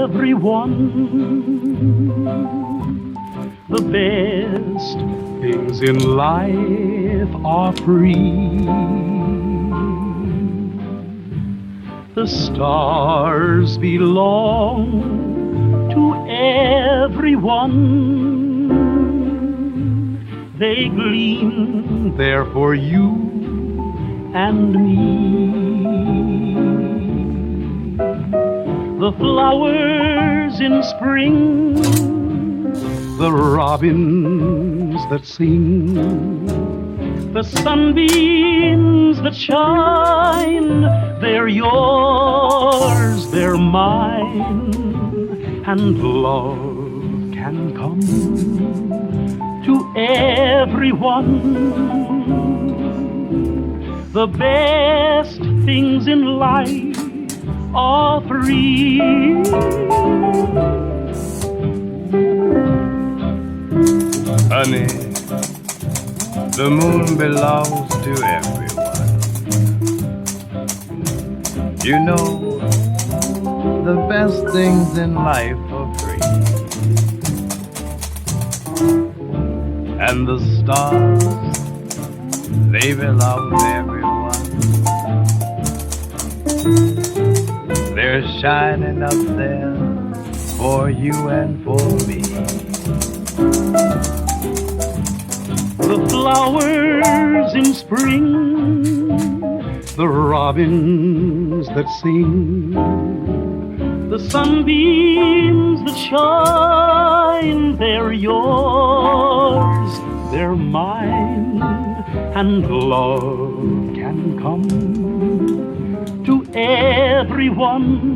everyone. The best things in life are free. The stars belong to everyone. They gleam there for you and me. The flowers in spring, the robins that sing, the sunbeams that shine, they're yours, they're mine, and love can come to everyone. The best things in life are free. Honey, the moon belongs to everyone. You know, the best things in life are free. And the stars, they belong to everyone. They're shining up there for you and for me. The flowers in spring, the robins that sing, the sunbeams that shine, they're yours, they're mine, and love can come to everyone.